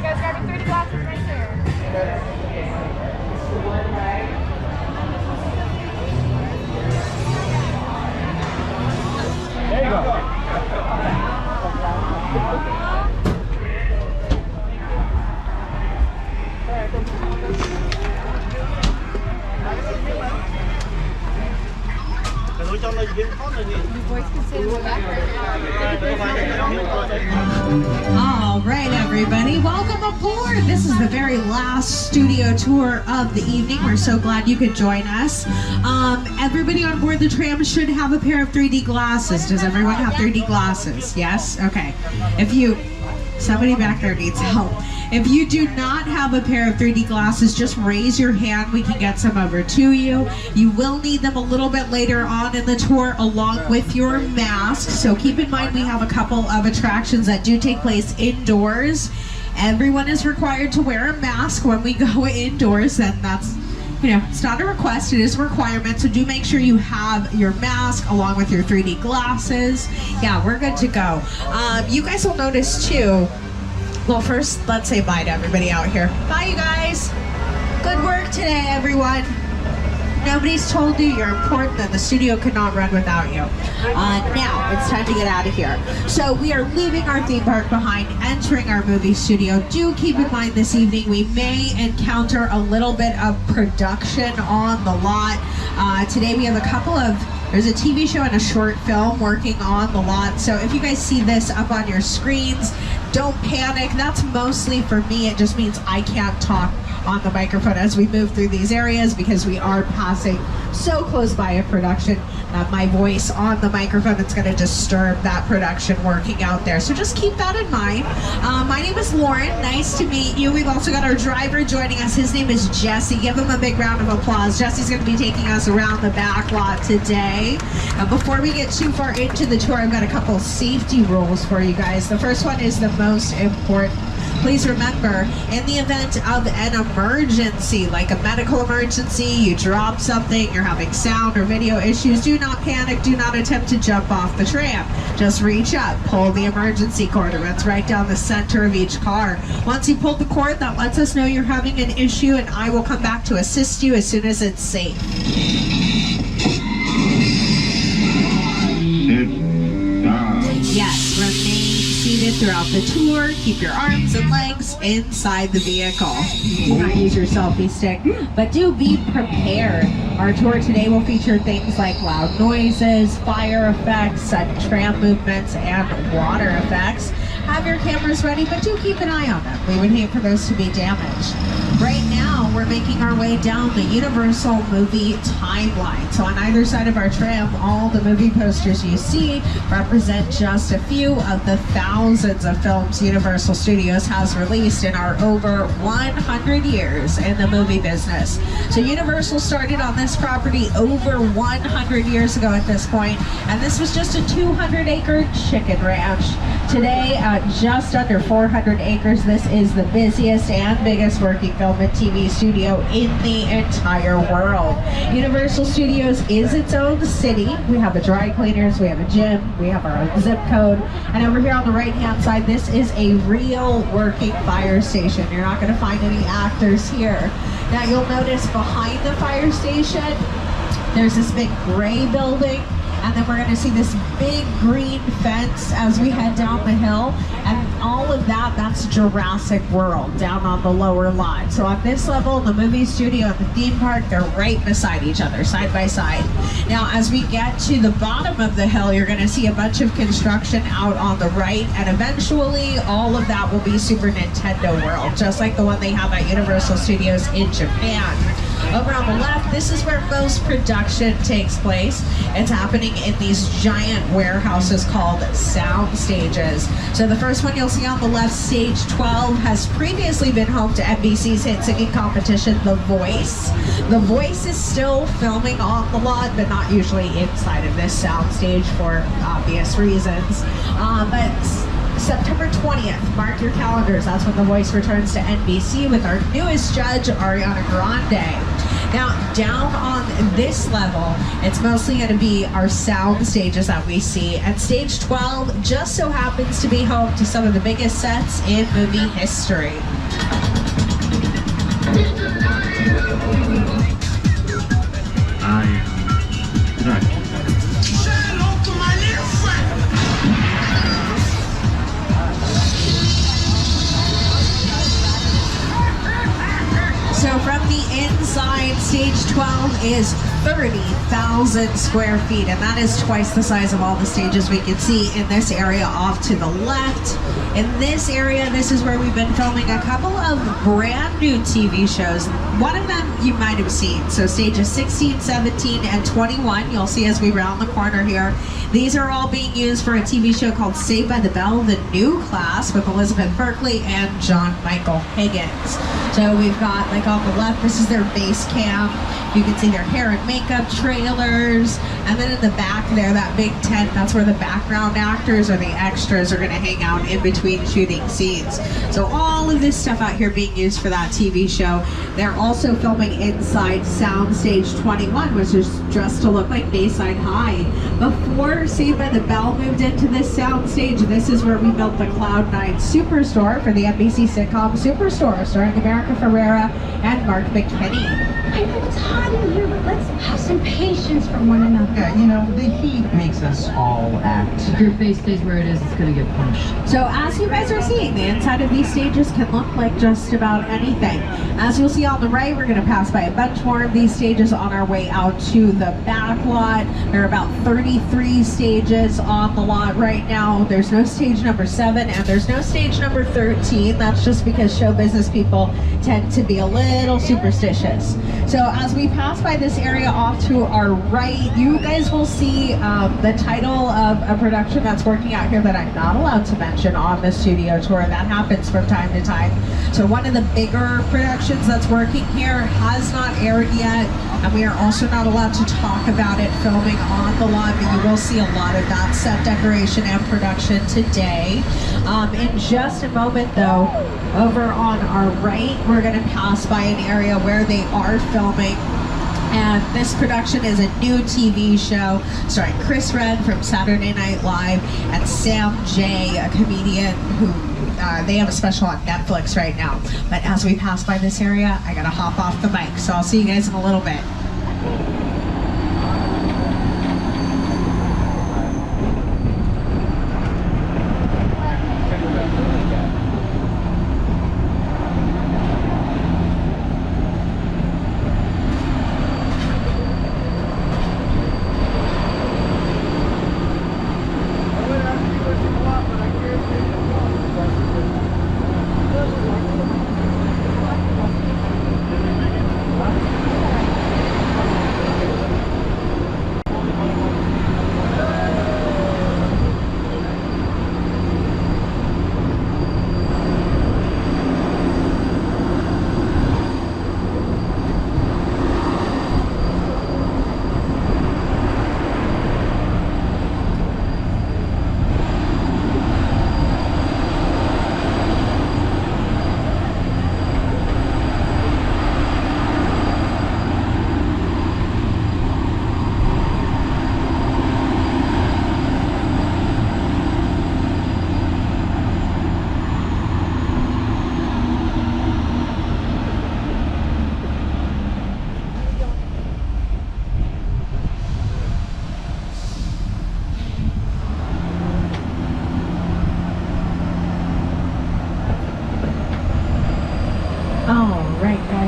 guys grab your 30 glasses right there. There you go. All right, everybody, welcome aboard. This is the very last studio tour of the evening. We're so glad you could join us. Everybody on board the tram should have a pair of 3D glasses. Does everyone have 3D glasses? Yes? Okay. Somebody back there needs help. If you do not have a pair of 3D glasses, just raise your hand. We can get some over to you. You will need them a little bit later on in the tour along with your mask. So keep in mind we have a couple of attractions that do take place indoors. Everyone is required to wear a mask when we go indoors, and that's, it's not a request, it is a requirement. So do make sure you have your mask along with your 3D glasses. Yeah, we're good to go. You guys will notice too, well, first, let's say bye to everybody out here. Bye, you guys. Good work today, everyone. Nobody's told you you're important and the studio could not run without you. Now, it's time to get out of here. So we are leaving our theme park behind, entering our movie studio. Do keep in mind this evening we may encounter a little bit of production on the lot. Today we have there's a TV show and a short film working on the lot. So if you guys see this up on your screens, don't panic. That's mostly for me. It just means I can't talk on the microphone as we move through these areas because we are passing so close by a production that my voice on the microphone, it's going to disturb that production working out there. So just keep that in mind. My name is Lauren. Nice to meet you. We've also got our driver joining us. His name is Jesse. Give him a big round of applause. Jesse's going to be taking us around the back lot today. Before we get too far into the tour, I've got a couple safety rules for you guys. The first one is the most important. Please remember, in the event of an emergency, like a medical emergency, you drop something, you're having sound or video issues, do not panic, do not attempt to jump off the tram. Just reach up, pull the emergency cord. It runs right down the center of each car. Once you pull the cord, that lets us know you're having an issue, and I will come back to assist you as soon as it's safe. Yes, remain seated throughout the tour. Keep your arms and legs inside the vehicle. Do not use your selfie stick, but do be prepared. Our tour today will feature things like loud noises, fire effects, sudden tram movements, and water effects. Have your cameras ready, but do keep an eye on them. We would hate for those to be damaged. Right now, we're making our way down the Universal movie timeline. So on either side of our tram, all the movie posters you see represent just a few of the thousands of films Universal Studios has released in our over 100 years in the movie business. So Universal started on this property over 100 years ago at this point, and this was just a 200-acre chicken ranch. Today, just under 400 acres, this is the busiest and biggest working film and TV studio in the entire world. Universal Studios is its own city. We have a dry cleaners, we have a gym, we have our own zip code, and over here on the right-hand side, this is a real working fire station. You're not going to find any actors here. Now you'll notice behind the fire station, there's this big gray building, and then we're going to see this big green fence as we head down the hill, and all of that's Jurassic World down on the lower lot. So on this level, the movie studio and the theme park, they're right beside each other, side by side. Now as we get to the bottom of the hill, you're going to see a bunch of construction out on the right, and eventually all of that will be Super Nintendo World, just like the one they have at Universal Studios in Japan. Over on the left, this is where most production takes place. It's happening in these giant warehouses called Soundstages. So the first one you'll see on the left, stage 12, has previously been home to NBC's hit singing competition, The Voice. The Voice is still filming on the lot, but not usually inside of this soundstage for obvious reasons. But September 20th, mark your calendars. That's when The Voice returns to NBC with our newest judge, Ariana Grande. Now, down on this level, it's mostly going to be our sound stages that we see. And stage 12 just so happens to be home to some of the biggest sets in movie history. So from the inside, stage 12 is 30,000 square feet, and that is twice the size of all the stages we can see in this area off to the left. In this area, this is where we've been filming a couple of brand new TV shows. One of them you might have seen. So stages 16, 17, and 21, you'll see as we round the corner here. These are all being used for a TV show called Saved by the Bell, the new class, with Elizabeth Berkley and John Michael Higgins. So we've got, like on the left, this is their base camp. You can see their hair and makeup trailers. And then in the back there, that big tent, that's where the background actors or the extras are gonna hang out in between shooting scenes. So all of this stuff out here being used for that TV show. They're also filming inside Soundstage 21, which is just to look like Bayside High. Before Saved by the Bell moved into this soundstage, this is where we built the Cloud9 Superstore for the NBC sitcom Superstore, starring America Ferrera and Mark McKinney. I know it's hot in here, but let's have some patience for one another. Yeah, you know, the heat makes us all act. If your face stays where it is, it's gonna get punched. So as you guys are seeing, the inside of these stages can look like just about anything. As you'll see on the right, we're gonna pass by a bunch more of these stages on our way out to the back lot. There are about 33 stages on the lot right now. There's no stage number 7 and there's no stage number 13. That's just because show business people tend to be a little superstitious. So as we pass by this area off to our right, you guys will see the title of a production that's working out here that I'm not allowed to mention on the studio tour. That happens from time to time. So one of the bigger productions that's working here has not aired yet, and we are also not allowed to talk about it filming on the lot, but you will see a lot of that set decoration and production today. In just a moment though, over on our right, we're going to pass by an area where they are filming. And this production is a new TV show starring Chris Redd from Saturday Night Live and Sam Jay, a comedian who they have a special on Netflix right now. But as we pass by this area, I gotta hop off the mic. So I'll see you guys in a little bit.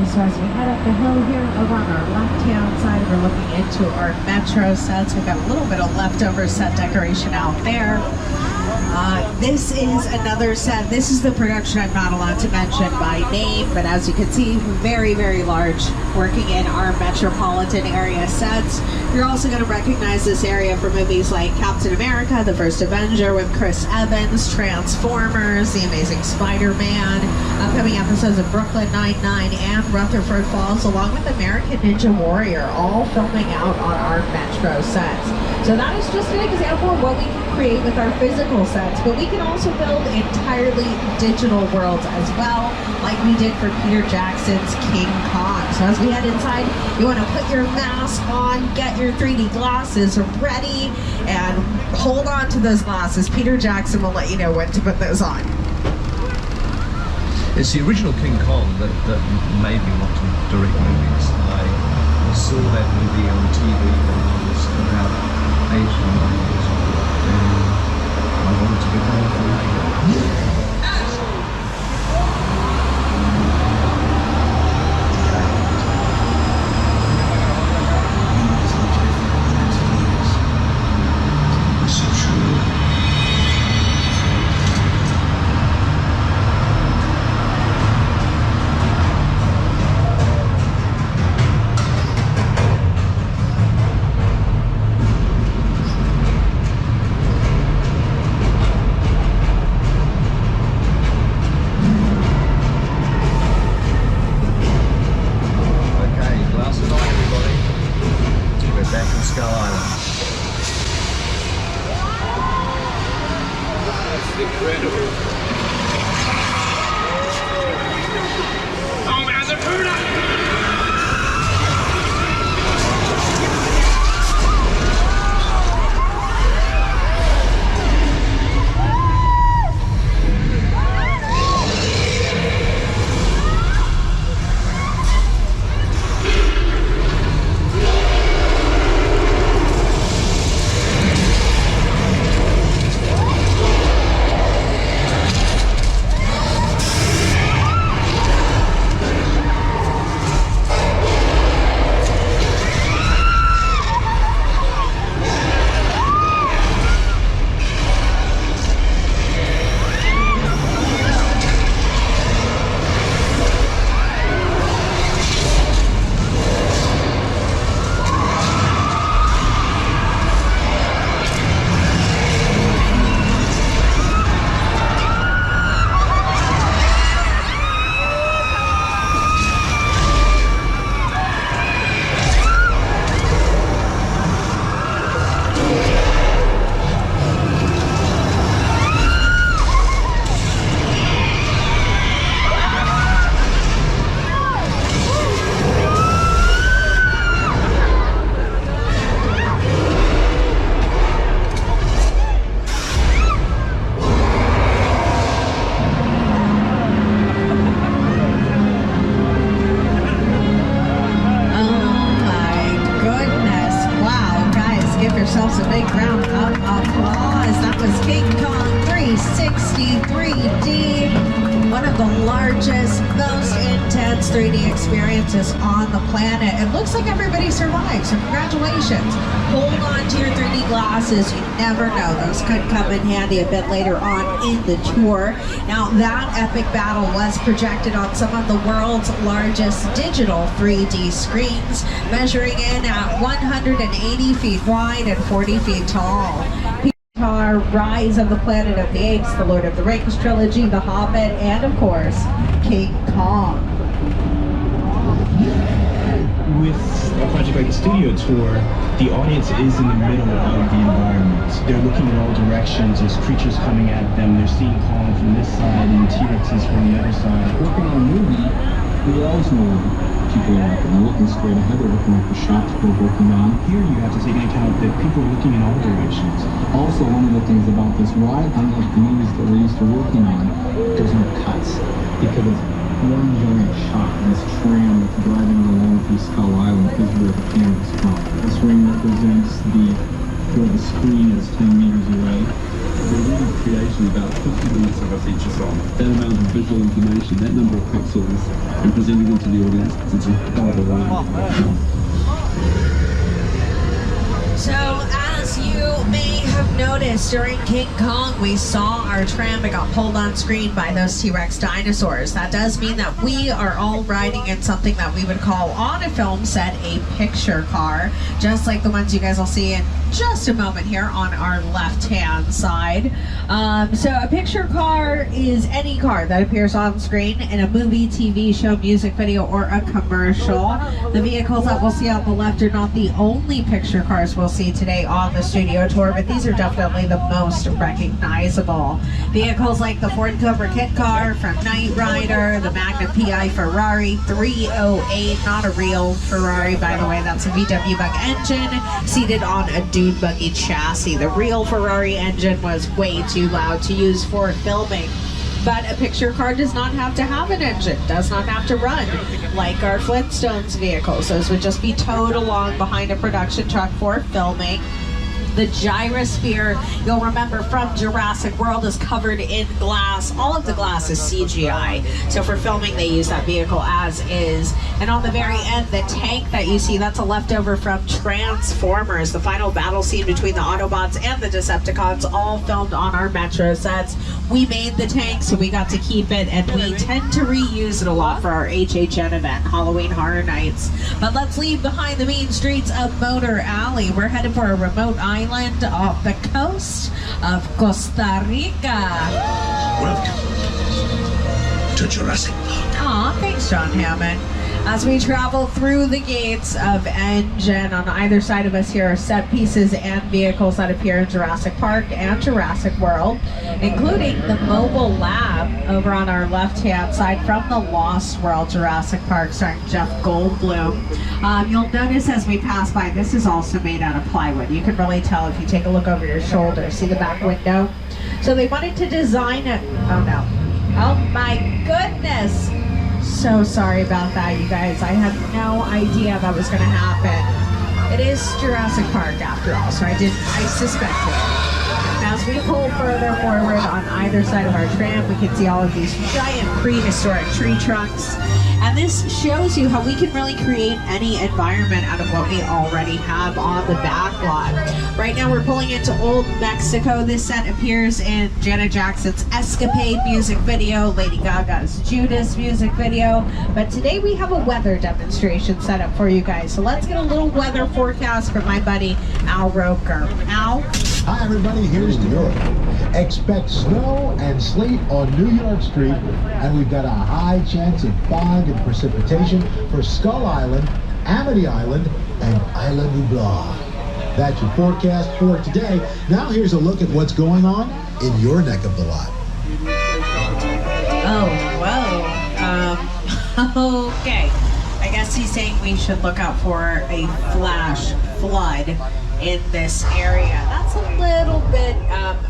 So as we head up the hill here, over on our left-hand side, we're looking into our Metro sets. We've got a little bit of leftover set decoration out there. This is another set. This is the production I'm not allowed to mention by name, but as you can see, very, very large, working in our metropolitan area sets. You're also going to recognize this area from movies like Captain America, The First Avenger with Chris Evans, Transformers, The Amazing Spider-Man, upcoming episodes of Brooklyn Nine-Nine and Rutherford Falls, along with American Ninja Warrior, all filming out on our Metro sets. So that is just an example of what we can create with our physical sets, but we can also build entirely digital worlds as well, like we did for Peter Jackson's King Kong. So as we head inside, you want to put your mask on, get your 3D glasses ready, and hold on to those glasses. Peter Jackson will let you know when to put those on. It's the original King Kong that made me want to direct movies. I saw that movie on TV when I was about 8 or 9 years old, and I wanted to become a filmmaker. yourselves a big round of applause. That was King Kong 360 3D, one of the largest, most intense 3D experiences on the planet. It looks like everybody survived, so congratulations. Hold on to your 3D glasses. You never know. Those could come in handy a bit later on in the tour. Now, that epic battle was projected on some of the world's largest digital 3D screens, measuring in at 180 feet wide and 40 feet tall. Pixar, Rise of the Planet of the Apes, The Lord of the Rings trilogy, The Hobbit, and of course, King Kong. With a project like the studio tour, the audience is in the middle of the environment. They're looking in all directions, there's creatures coming at them, they're seeing Kong from this side and T-Rexes from the other side. Working on a movie, we always know people are they're looking straight ahead, they're looking at the shots we're working on. Here you have to take into account that people are looking in all directions. Also, one of the things about this ride, unlike the movies that we're used to working on, there's no cuts, because it's one giant shot. This tram that's driving along through Skull Island is where the cameras come. This ring represents where the screen is 10 meters away. We're really creating about 50 minutes of a feature film. That amount of visual information, that number of pixels, and presenting them to the audience, it's a hell of a ride. So as you may have noticed during King Kong, we saw our tram that got pulled on screen by those T-Rex dinosaurs. That does mean that we are all riding in something that we would call on a film set a picture car, just like the ones you guys will see in just a moment here on our left-hand side. So a picture car is any car that appears on screen in a movie, TV show, music video, or a commercial. The vehicles that we'll see on the left are not the only picture cars we'll see today on the studio tour, but these are definitely the most recognizable. Vehicles like the Ford Cobra Kit car from Knight Rider, the Magnum PI Ferrari 308, not a real Ferrari by the way, that's a VW Bug engine seated on a dune buggy chassis. The real Ferrari engine was way too loud to use for filming. But a picture car does not have to have an engine, does not have to run, like our Flintstones vehicles. Those would just be towed along behind a production truck for filming. The gyrosphere, you'll remember from Jurassic World, is covered in glass. All of the glass is CGI. So for filming, they use that vehicle as is. And on the very end, the tank that you see, that's a leftover from Transformers, the final battle scene between the Autobots and the Decepticons, all filmed on our Metro sets. We made the tank, so we got to keep it, and we tend to reuse it a lot for our HHN event, Halloween Horror Nights. But let's leave behind the mean streets of Motor Alley. We're headed for a remote island off the coast of Costa Rica. Welcome to Jurassic Park. Aw, thanks, John Hammond. As we travel through the gates of Engine, on either side of us here are set pieces and vehicles that appear in Jurassic Park and Jurassic World, including the mobile lab over on our left-hand side from the Lost World Jurassic Park, starring Jeff Goldblum. You'll notice as we pass by, this is also made out of plywood. You can really tell if you take a look over your shoulder. See the back window? So they wanted to design it. Oh no. Oh my goodness. So sorry about that, you guys. I had no idea that was going to happen. It is Jurassic Park after all, so I suspected. As we pull further forward on either side of our tram, we can see all of these giant prehistoric tree trunks. And this shows you how we can really create any environment out of what we already have on the back lot. Right now we're pulling into Old Mexico. This set appears in Janet Jackson's Escapade music video, Lady Gaga's Judas music video. But today we have a weather demonstration set up for you guys. So let's get a little weather forecast from my buddy Al Roker. Al? Hi everybody, here's New York. Expect snow and sleet on New York Street, and we've got a high chance of fog and precipitation for Skull Island, Amity Island, and Isla Nublar. That's your forecast for today. Now here's a look at what's going on in your neck of the lot. Oh, whoa. Okay. I guess he's saying we should look out for a flash flood in this area. That's a little bit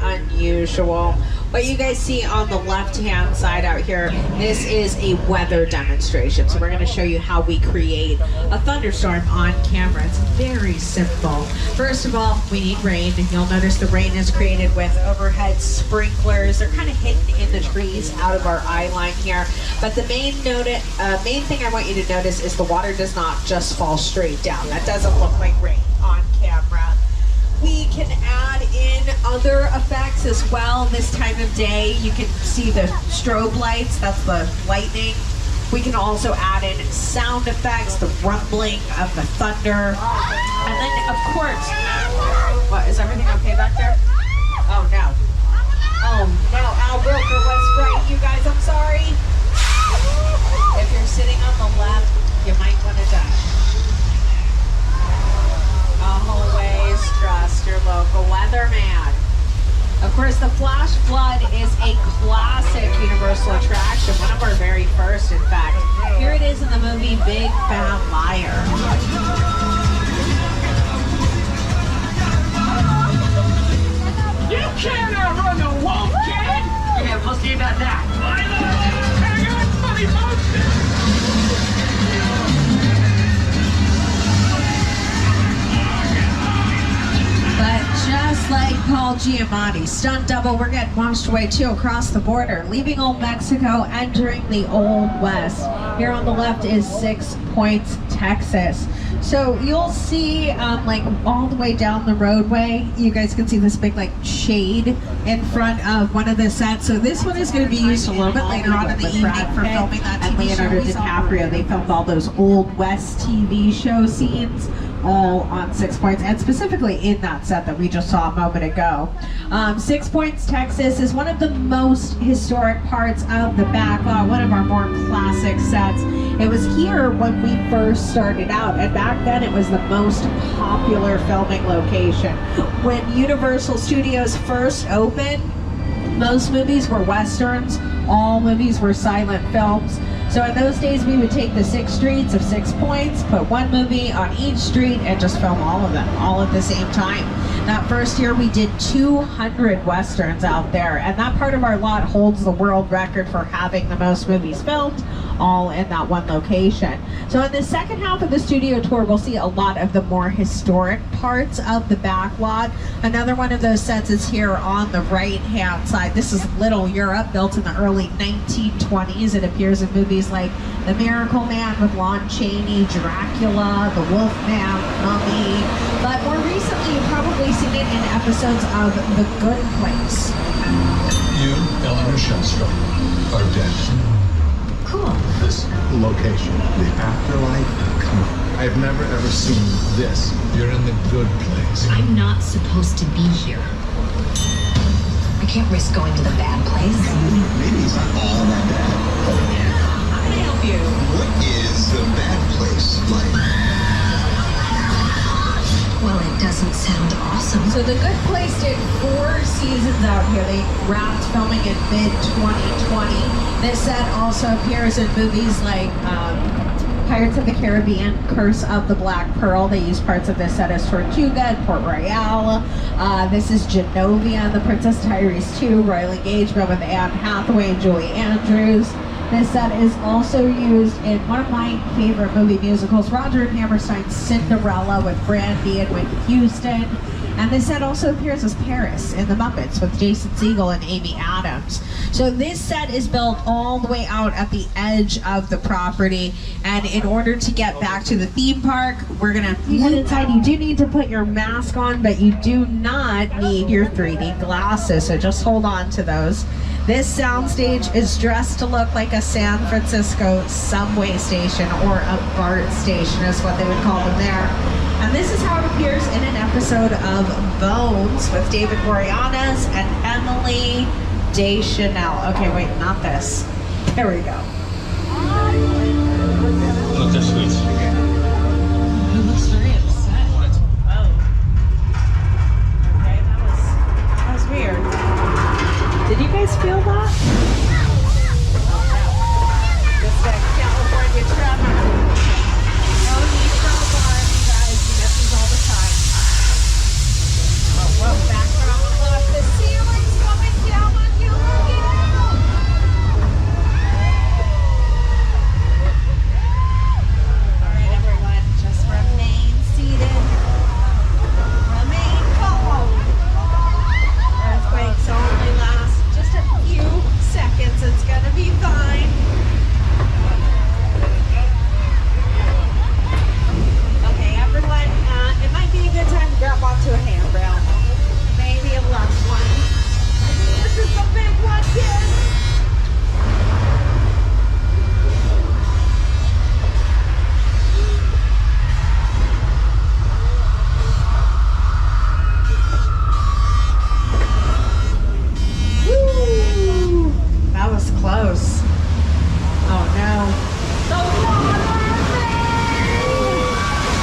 unusual. What you guys see on the left-hand side out here, this is a weather demonstration. So we're going to show you how we create a thunderstorm on camera. It's very simple. First of all, we need rain. You'll notice the rain is created with overhead sprinklers. They're kind of hidden in the trees out of our eye line here. But the main thing I want you to notice is the water does not just fall straight down. That doesn't look like rain on camera. We can add in other effects as well this time of day. You can see the strobe lights, that's the lightning. We can also add in sound effects, the rumbling of the thunder. And then, of course, what, is everything okay back there? Oh no. Oh no, Al Roker was right, you guys, I'm sorry. If you're sitting on the left, you might want to die. Always trust your local weatherman. Of course, the flash flood is a classic Universal attraction, one of our very first, in fact. Here it is in the movie Big Fat Liar. You can't outrun the wolf, kid! Yeah, we'll see about that. Hang on, funny motion! But just like Paul Amity. Stunt double, we're getting washed away too across the border, leaving Old Mexico, entering the Old West. Here on the left is 6 Points, Texas. So you'll see like all the way down the roadway, you guys can see this big like shade in front of one of the sets. So this one is going to be used a little bit later on in the evening for filming that TV Leonardo show. DiCaprio. They filmed all those Old West TV show scenes all on 6 Points, and specifically in that set that we just saw a moment ago. 6 Points, Texas is one of the most historic parts of the Backlot, one of our more classic sets. It was here when we first started out, and back then it was the most popular filming location. When Universal Studios first opened, most movies were westerns, all movies were silent films. So in those days we would take the 6 streets of 6 Points, put one movie on each street, and just film all of them, all at the same time. That first year we did 200 westerns out there, and that part of our lot holds the world record for having the most movies filmed, all in that one location. So in the second half of the studio tour, we'll see a lot of the more historic parts of the Backlot. Another one of those sets is here on the right-hand side. This is Little Europe, built in the early 1920s. It appears in movies like The Miracle Man with Lon Chaney, Dracula, The Wolfman, Mummy. But more recently, you've probably seen it in episodes of The Good Place. You, Eleanor Shellstrom, are dead. Cool. This location, the afterlife, come on. I've never ever seen this. You're in the good place. I'm not supposed to be here. I can't risk going to the bad place. Maybe it's not all that bad. How can I help you? What is the bad place like? Well, it doesn't sound awesome. So The Good Place did 4 seasons out here. They wrapped filming in mid-2020. This set also appears in movies like Pirates of the Caribbean, Curse of the Black Pearl. They use parts of this set as Tortuga and Port Royale. This is Genovia and the Princess Diaries 2, Royal Engagement with Anne Hathaway and Julie Andrews. This set is also used in one of my favorite movie musicals, Roger and Hammerstein's Cinderella with Brandy and Whitney Houston. And this set also appears as Paris in The Muppets with Jason Segel and Amy Adams. So this set is built all the way out at the edge of the property. And in order to get back to the theme park, we're gonna head inside. You do need to put your mask on, but you do not need your 3D glasses. So just hold on to those. This soundstage is dressed to look like a San Francisco subway station, or a BART station is what they would call them there. And this is how it appears in an episode of Bones with David Boreanaz and Emily Deschanel. Okay, wait, not this. There we go. Look, they're sweet. Who looks very upset? Oh. Okay, that was weird. Did you guys feel that? Just a California tremor. No need for a bar, you guys. You get these all the time. Whoa, back from the left. The ceiling's coming down on you. Look it out. All right, everyone, just remain seated. Remain calm. Earthquakes only last just a few seconds. It's gonna be fine. Okay, everyone, it might be a good time to grab onto a handrail. Maybe a loved one. This is the big one, kids. Woo! That was close. Oh no. The water thing!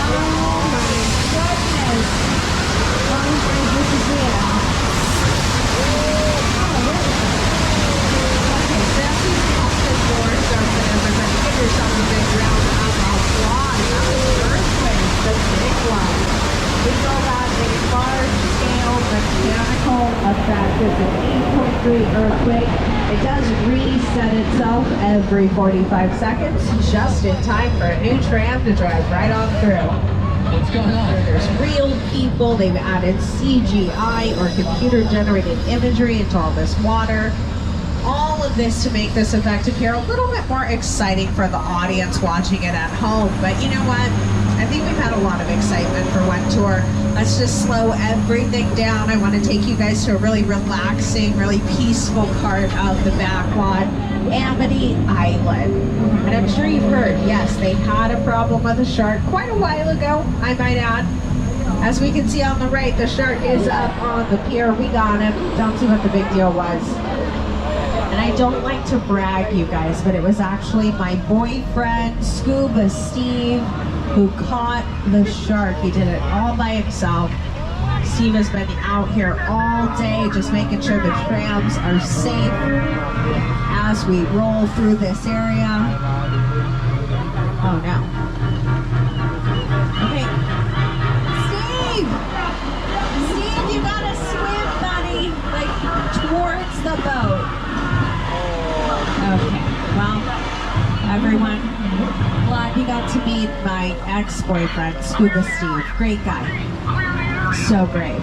Oh my goodness. Long as this is it. Okay, so that's these office doors open, everybody. Give yourself a big round of applause. That was earthquake, the big one. We call that a large-scale mechanical effect. It's an 8.3 earthquake. It does reset itself every 45 seconds, just in time for a new tram to drive right on through. What's going on? There's real people. They've added CGI or computer-generated imagery into all this water. All of this to make this effect appear a little bit more exciting for the audience watching it at home. But you know what? I think we've had a lot of excitement for one tour. Let's just slow everything down. I want to take you guys to a really relaxing, really peaceful part of the Backlot, Amity Island. And I'm sure you've heard, yes, they had a problem with a shark quite a while ago, I might add. As we can see on the right, the shark is up on the pier. We got him. Don't see what the big deal was. And I don't like to brag, you guys, but it was actually my boyfriend, Scuba Steve, who caught the shark. He did it all by himself. Steve has been out here all day just making sure the trams are safe as we roll through this area. Oh no. Okay. Steve! Steve, you gotta swim, buddy! Like, towards the boat. Okay, well, everyone, glad you got to meet my ex-boyfriend, Scuba Steve. Great guy. So brave.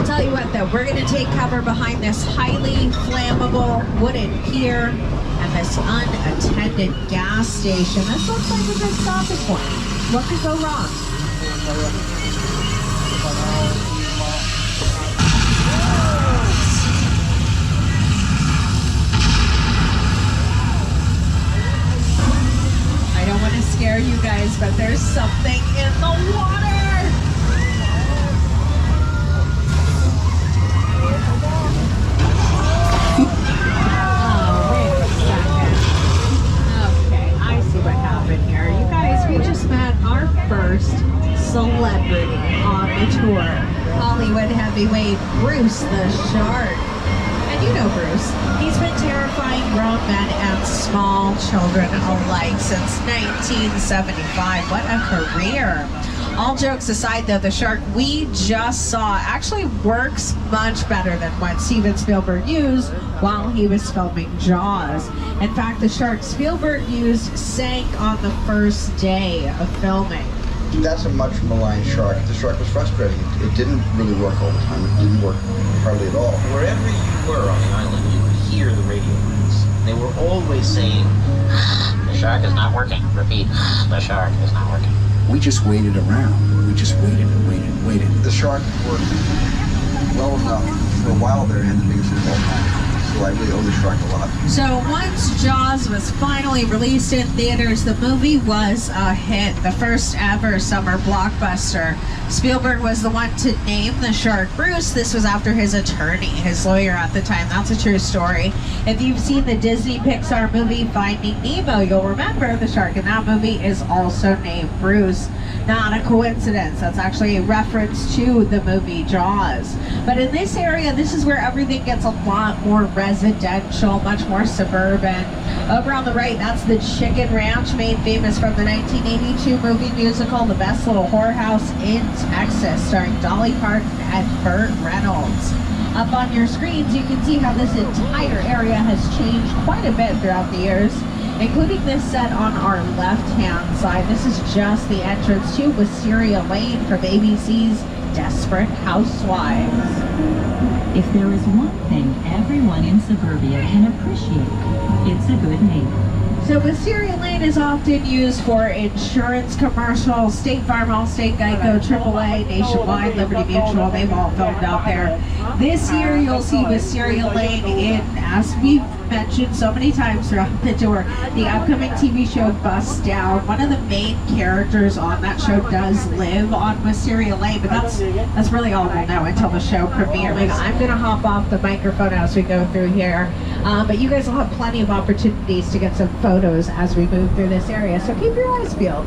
Tell you what though, we're gonna take cover behind this highly flammable wooden pier and this unattended gas station. This looks like a good stopping point. What could go wrong? I don't want to scare you guys, but there's something in the water! Oh, wait a second. Okay, I see what happened here. You guys, we just met our first celebrity on the tour. Hollywood heavyweight Bruce the Shark. And you know Bruce. He's been terrifying grown men and small children alike since 1975. What a career. All jokes aside though, the shark we just saw actually works much better than what Steven Spielberg used while he was filming Jaws. In fact, the shark Spielberg used sank on the first day of filming. That's a much maligned shark. The shark was frustrating. It didn't really work all the time. It didn't work hardly at all. Wherever you were on the island, you could hear the radio waves. They were always saying, the shark is not working. Repeat, the shark is not working. We just waited around. We just waited and waited and waited. The shark worked well enough. For a while there, it had the biggest hit of all time. So I really owe the shark a lot. So once Jaws was finally released in theaters, the movie was a hit, the first ever summer blockbuster. Spielberg was the one to name the shark Bruce. This was after his attorney, his lawyer at the time. That's a true story. If you've seen the Disney Pixar movie Finding Nemo, you'll remember the shark in that movie is also named Bruce. Not a coincidence. That's actually a reference to the movie Jaws. But in this area, this is where everything gets a lot more residential, much more suburban. Over on the right, that's the Chicken Ranch, made famous from the 1982 movie musical The Best Little Whorehouse in Texas, starring Dolly Parton and Burt Reynolds. Up on your screens, you can see how this entire area has changed quite a bit throughout the years, including this set on our left-hand side. This is just the entrance to Wisteria Lane from ABC's Desperate Housewives. If there is one thing everyone in suburbia can appreciate, it's a good neighbor. So Wisteria Lane is often used for insurance commercials. State Farm, Allstate, Geico, AAA, Nationwide, Liberty Mutual, they've all filmed out there. This year you'll see Wisteria Lane in, as we've mentioned so many times throughout the tour, the upcoming TV show Bust Down. One of the main characters on that show does live on Wisteria Lane, but that's really all we'll know until the show premieres. I'm going to hop off the microphone as we go through here, but you guys will have plenty of opportunities to get some photos as we move through this area, so keep your eyes peeled.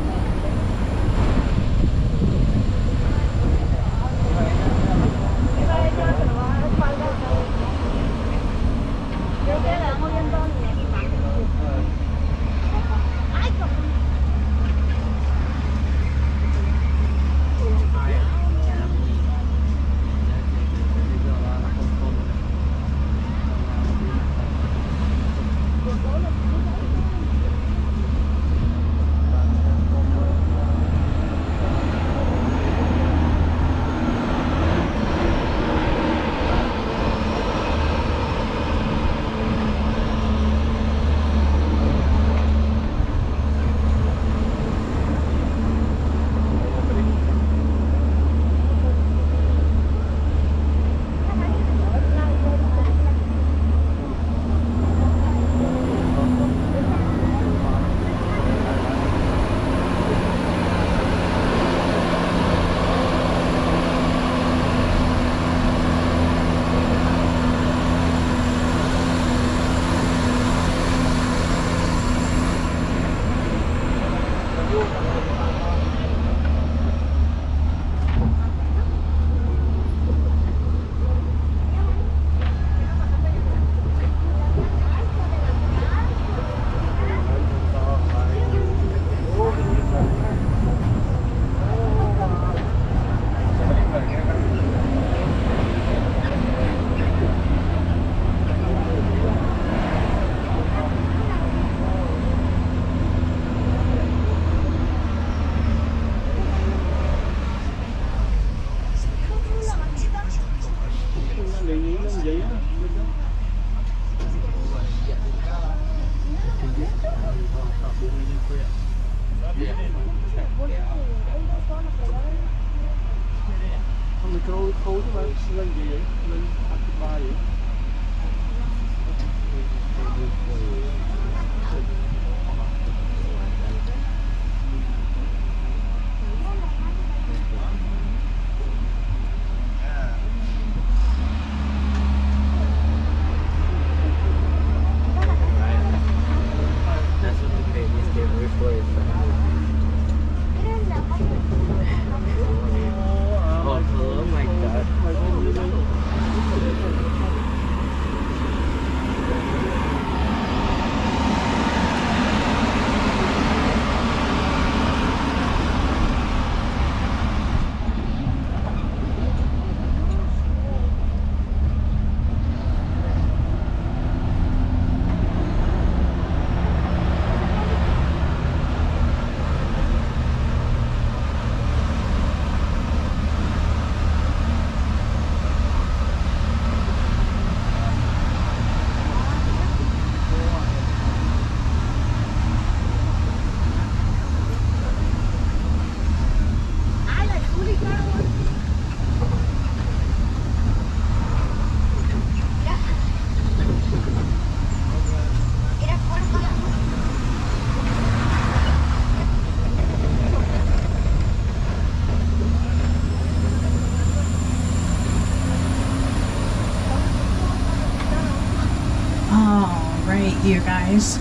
You guys,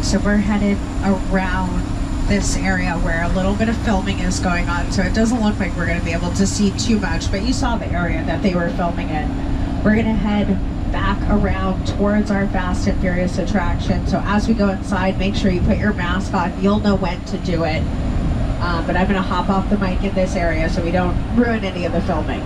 so we're headed around this area where a little bit of filming is going on, so it doesn't look like we're going to be able to see too much, but you saw the area that they were filming in. We're going to head back around towards our Fast and Furious attraction, so as we go inside, make sure you put your mask on. You'll know when to do it, but I'm going to hop off the mic in this area so we don't ruin any of the filming.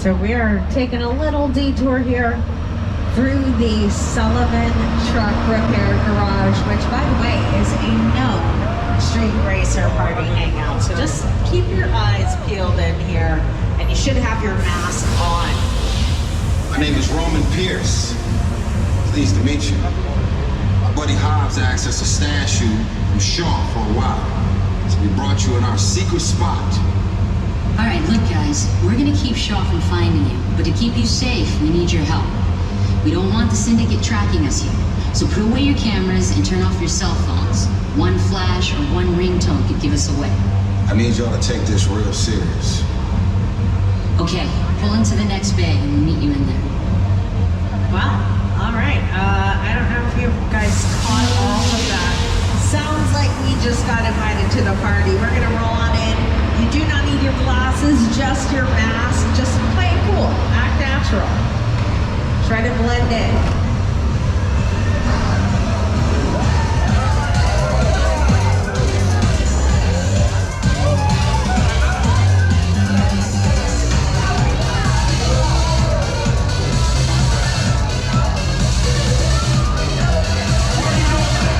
So we are taking a little detour here through the Sullivan Truck Repair Garage, which by the way is a known street racer party hangout. So just keep your eyes peeled in here, and you should have your mask on. My name is Roman Pierce. Pleased to meet you. My buddy Hobbs asked us to stash you from Shaw for a while. So we brought you in our secret spot. All right, look guys, we're gonna keep Shaw from finding you, but to keep you safe, we need your help. We don't want the syndicate tracking us here, so put away your cameras and turn off your cell phones. One flash or one ringtone could give us away. I need y'all to take this real serious. Okay, pull into the next bay and we'll meet you in there. Well, all right. I don't know if you guys caught all of that. Sounds like we just got invited to the party. We're gonna roll on in. You do not need your glasses, just your mask. Just play it cool, act natural. Try to blend in.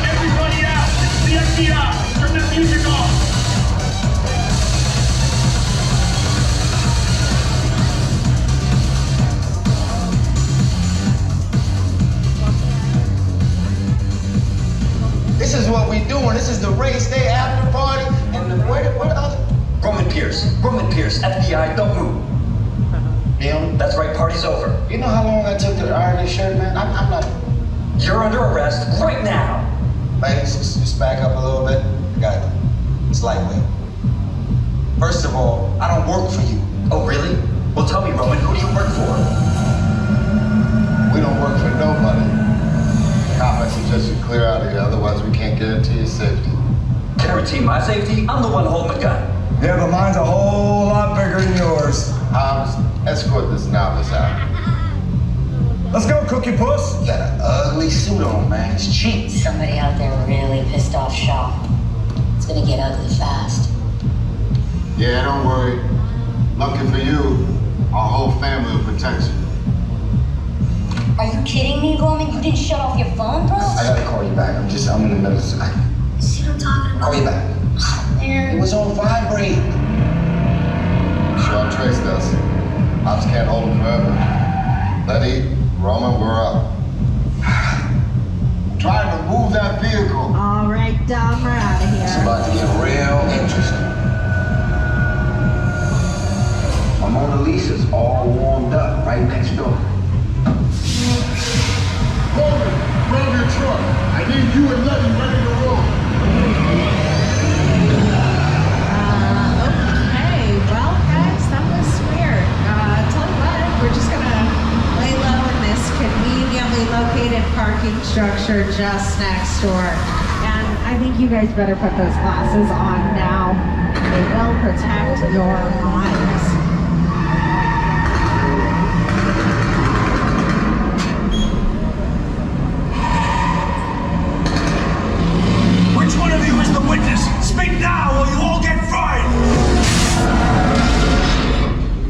Everybody out! It's the FBI! Turn the music off! This is what we doing. This is the race day after party. And where the other? Roman Pierce, FBI, don't move. Him? That's right, party's over. You know how long I took to iron this shirt, man? I'm not. You're under arrest right now. Ladies, just back up a little bit. Got it. It's lightweight. First of all, I don't work for you. Oh, really? Well, tell me, Roman, who do you work for? We don't work for nobody. Cop, I suggest you clear out of here, otherwise we can't guarantee your safety. Guarantee my safety? I'm the one holding the gun. Yeah, but mine's a whole lot bigger than yours. Hobbs, escort this novice out. Let's go, Cookie Puss. You got an ugly suit on, man. It's cheap. Somebody out there really pissed off Shaw. It's gonna get ugly fast. Yeah, don't worry. Lucky for you, our whole family will protect you. Are you kidding me, Roman? You didn't shut off your phone, bro? I gotta call you back. I'm in the middle of something. See what I'm talking about? Call you back. Man. It was on vibrate. Shaw traced us. Hobbs can't hold him forever. Letty, Roman, we're up. Try to move that vehicle. All right, Dom, we're out of here. It's about to get real interesting. My Mona Lisa's all warmed up right next door. Roman, grab your truck. I need you and Letty ready to roll. Okay, well, guys, that was weird. Tell you what, we're just gonna lay low in this conveniently located parking structure just next door. And I think you guys better put those glasses on now. They will protect your lives. Which one of you is the witness? Speak now or you all get fried!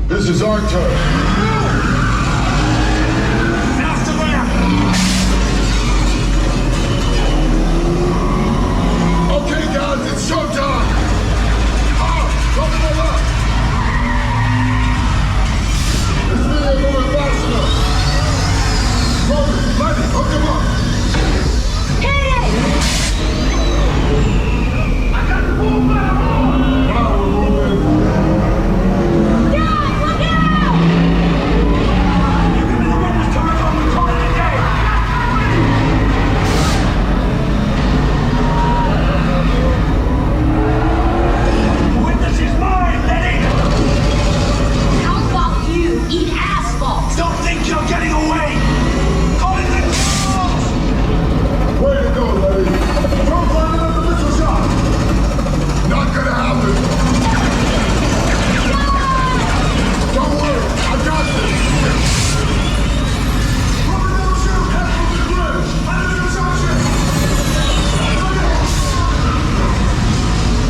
This is our turn. After that! Okay, guys, it's showtime. Don't pull up. This video going fast enough. Roman, Letty, hook him up. I got the bull back on! Now we're moving. Guys, look out! You can be the witness to my own recording today! The witness is mine, Letty! How about you eat asphalt? Don't think you're getting away! Call it the trams! Way to go, Letty. Don't run into the missile shot. Not gonna happen. Don't worry, I got this. Roman, don't shoot. Head over the bridge. Enemy reception.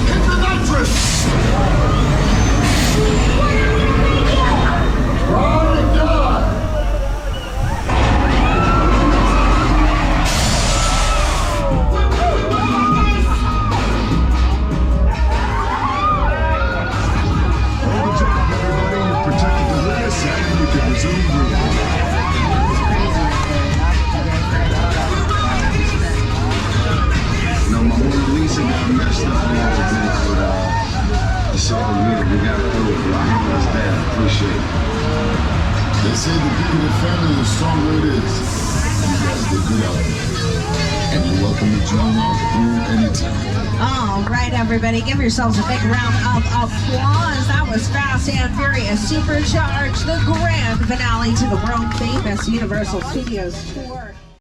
Hit the nitrous. Ride and die. Protected the witness, and you can resume breathing. No, my Mona Lisa got messed up a little bit, but it's all good. We got through it. Our hands down. Appreciate it. They say the bigger the family, the stronger it is. You guys did good out there. And you're welcome to join our crew anytime. All right, everybody, give yourselves a big round of applause. That was Fast and Furious Supercharged, the grand finale to the world-famous Universal Studios tour.